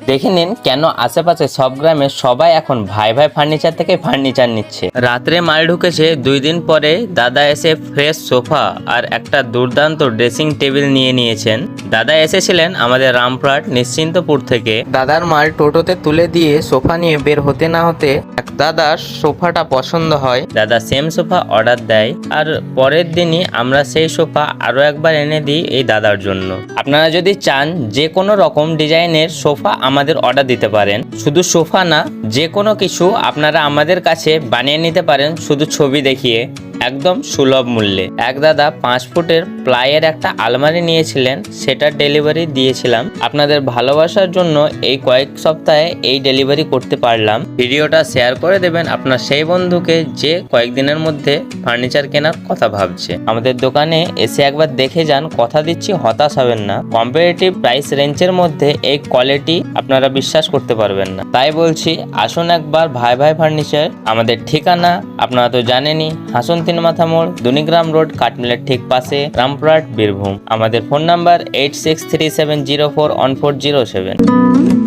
দেখে নিন কেন আশেপাশে সব গ্রামে সবাই এখন ভাই ভাই ফার্নিচার থেকে ফার্নিচার নিচ্ছে। রাত্রে মাল ঢুকেছে, 2 দিন পরে দাদা এসে ফ্রেশ সোফা আর একটা দুর্দান্ত ড্রেসিং টেবিল নিয়ে নিয়েছেন। দাদা এসেছিলেন আমাদের রামপুরহাট নিশ্চিন্তপুর থেকে। দাদার মাল টোটোতে তুলে দিয়ে সোফা নিয়ে বের হতে না হতে দাদার সোফাটা পছন্দ হয়। দাদা সেম সোফা অর্ডার দেয় আর পরের দিনই আমরা সেই সোফা আরো একবার এনে দিই এই দাদার জন্য। আপনারা যদি চান যে কোনো রকম ডিজাইনের সোফা আমাদের অর্ডার দিতে পারেন। শুধু সোফা না, যে কোনো কিছু আপনারা আমাদের কাছে বানিয়ে নিতে পারেন শুধু ছবি দেখিয়ে, একদম সুলভ মূল্যে। এক দাদা 5 ফুটের প্লাইয়ের একটা আলমারি নিয়েছিলেন, সেটার ডেলিভারি দিয়েছিলাম। আপনাদের ভালোবাসার জন্য এই কয়েক সপ্তাহে এই ডেলিভারি করতে পারলাম। ভিডিওটা শেয়ার করে দেবেন আপনার সেই বন্ধুকে যে কয়েকদিনের মধ্যে ফার্নিচার কেনার কথা ভাবছে। আমাদের দোকানে এসে একবার দেখে যান, কথা দিচ্ছি হতাশ হবেন না। কম্পারেটিভ প্রাইস রেঞ্জের মধ্যে এই কোয়ালিটি আপনারা বিশ্বাস করতে পারবেন না। তাই বলছি আসুন একবার ভাই ভাই ফার্নিচার। আমাদের ঠিকানা আপনারা তো জানেনই, হাসন 3 মাথা মোড়, দুনিগ্রাম রোড, কাঠমিলের ঠিক পাশে, রামপুরহাট, বীরভূম। আমাদের ফোন নাম্বার 8637041407।